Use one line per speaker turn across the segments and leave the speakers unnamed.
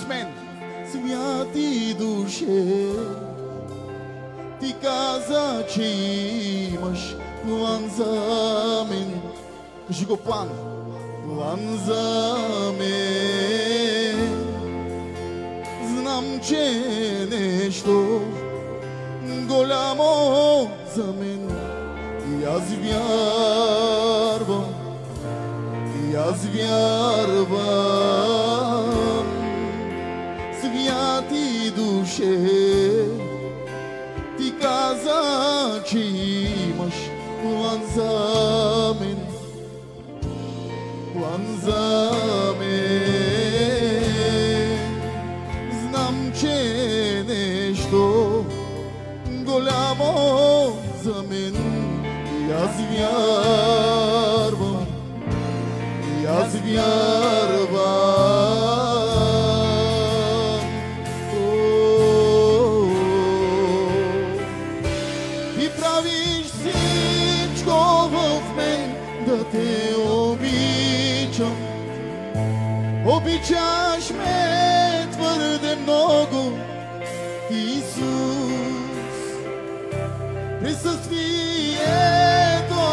мен. Святи душе, ти каза, че имаш план за мен. Кажи го план. План за мен. Знам, че нещо голямо за мен. И аз вярвам. И аз вярвам. Святи душе, ти каза, че имаш план за мен. План за мен. Знам, че нещо голямо за мен. И аз вярвам. И аз вярвам. Ти правиш всичко в мен да те обичам. Обичаш ме твърде много, Исус. Присъствието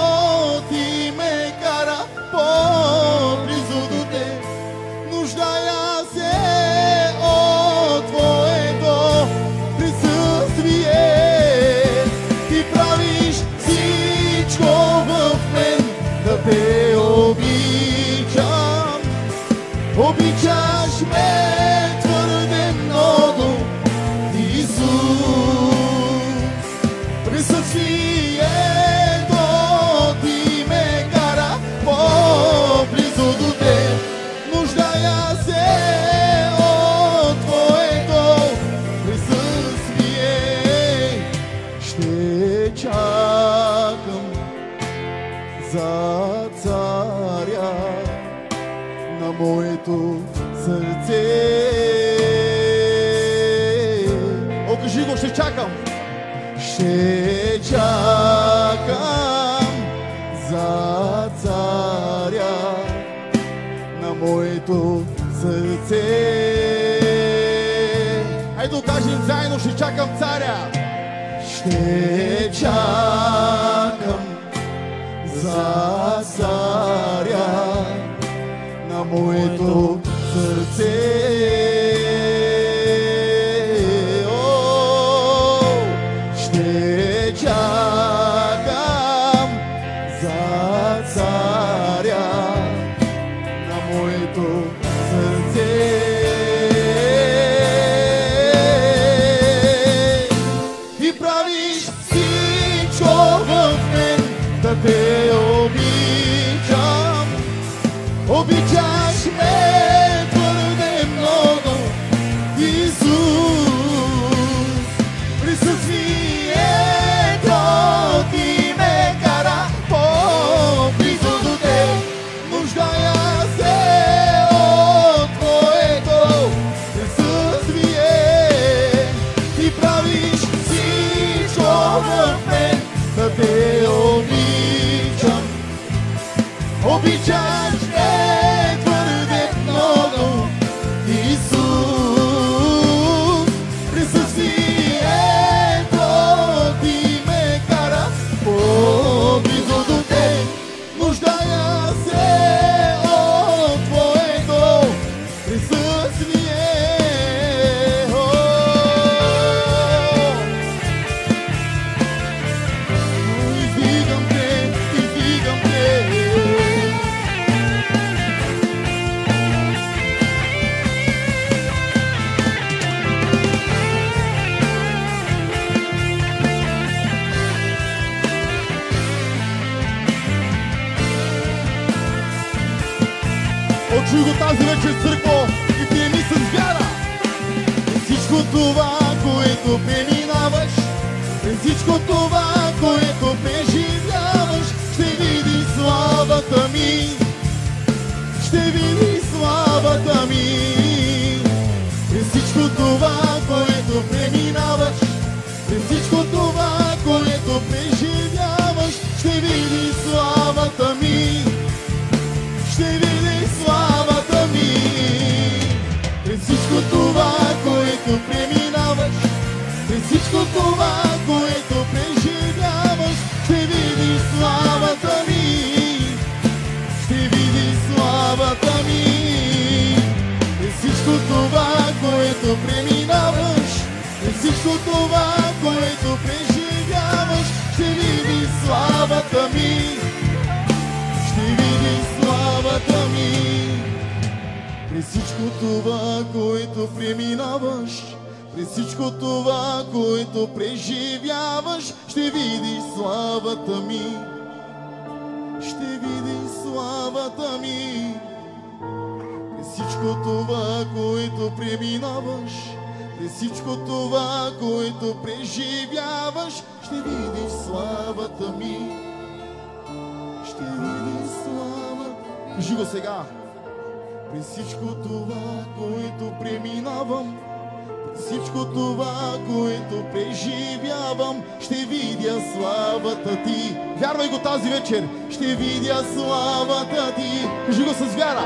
ти ме кара по-близо до те. Нуждая се от твоето присъствие. Ти правиш всичко в мен да те обичам. Обичаш ме твърде много, Исус. Присъствието ти ме кара по-близо до те. Нуждая се от твоето присъствие. Ще чакам за царя на моето сърце. О, кажи го, ще чакам. Ще чакам за царя на моето сърце. Хайде кажем заедно, ще чакам царя. Ще чакам за царя на моето сърце. Ще чакам за царя на моето сърце. Ти правиш всичко в мен да те обичам. Обичаш ме твърде много, Исус. Присъствието ти ме кара по-близо до те. Нуждая се от твоето присъствие. Ти правиш всичко в мен да те обичам. Обичаш ме твърде много, Исус. Присъствието ти ме кара по-близо до те. Нуждая се от твоето присъствие. Издигам те, издигам те. Чуй го тази вечер, църкво, и приеми с вяра. През всичко това, което преминаваш, през всичко това, което преживяваш, ще види славата ми. Ще види славата ми. През всичко това, което преминаваш, през всичко това, което преживяваш, ще види славата ми. Ще види славата ми. През всичко това, което преминаваш, през всичко това, което преживяваш, ще видиш славата ми, ще видиш славата ми. През всичко това, което преминаваш, през всичко това, което преживяваш, ще видиш славата ми, ще видиш славата ми. През всичко това, което преминаваш, през всичко това, което преживяваш, ще видиш славата ми, ще видиш славата ми. През всичко това, което преминаваш, през всичко това, което преживяваш, ще видиш славата ми, ще видиш славата. Кажи го сега. През всичко това, което преминавам, през всичко това, което преживявам, ще видя славата ти. Вярвай го тази вечер. Ще видя славата ти. Кажи го с вяра.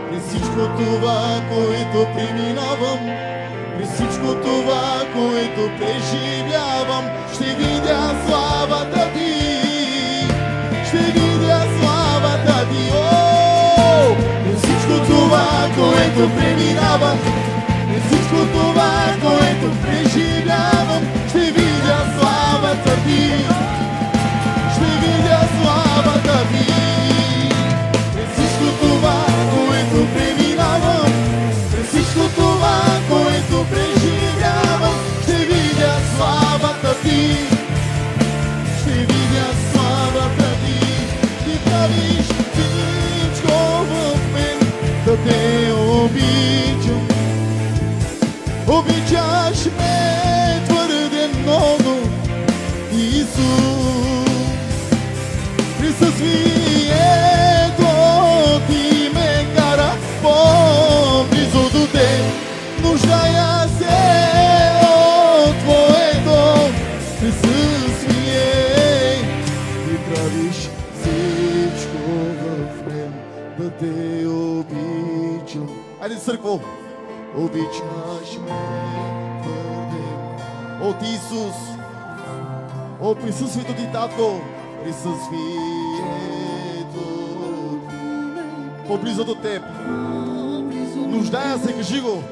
През всичко това, което преминавам, през всичко това, което преживявам, ще видя славата ти, ще видя славата ти. О, през всичко това, което преминавам, през всичко това, което преживявам, ще видя славата ти, ще видя славата ти. През всичко това, което преминавам, през всичко това, което преживявам, ще видя славата ти, ще видя славата ти. Ти правиш всичко в мен, да те обичам. Обичаш ме твърде много, Исус. Присъствието ти ме кара по-близо до теб. Нуждая се от твоето присъствие. Ти правиш всичко в мен, да те обичам. Айде, църкво! Обичаш ме твърде от Исус, от присъствието ти, Татко, присъствието ти по-близо до теб. Нуждая се, кажи го.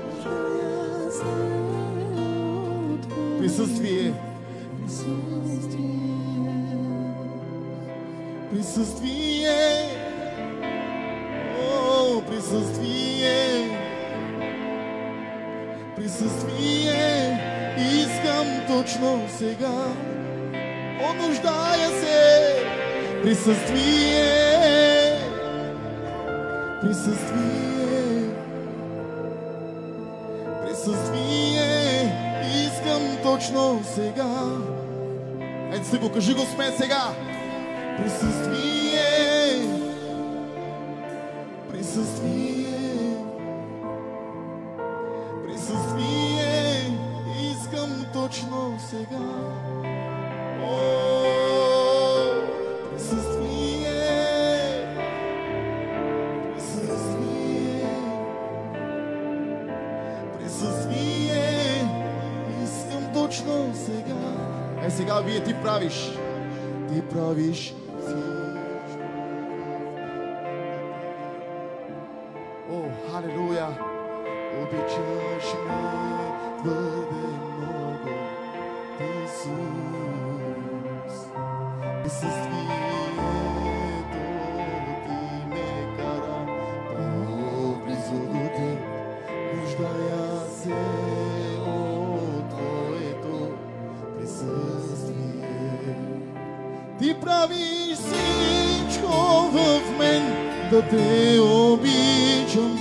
Присъствие, присъствие, о, присъствие, присъствие, искам точно сега. О, нуждая се, присъствие, присъствие, присъствие, искам точно сега. Ето се го, кажи го с мен сега. Присъствие, присъствие, присъствие, искам точно сега. О, присъствие, присъствие, присъствие, искам точно сега. Сега вие ти правиш всичко. О, халелуя! Обичаш ме твърде много, Исус. Присъствието ти ме кара по-близо до теб. Нуждая се от твоето присъствие. Ти правиш всичко в мен, да те обичам.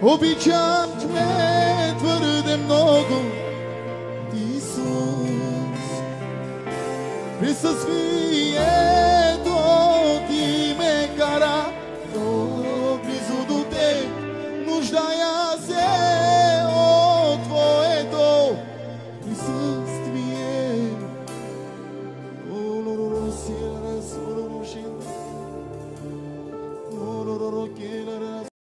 Обичаш ме твърде много, Исус. Присъствие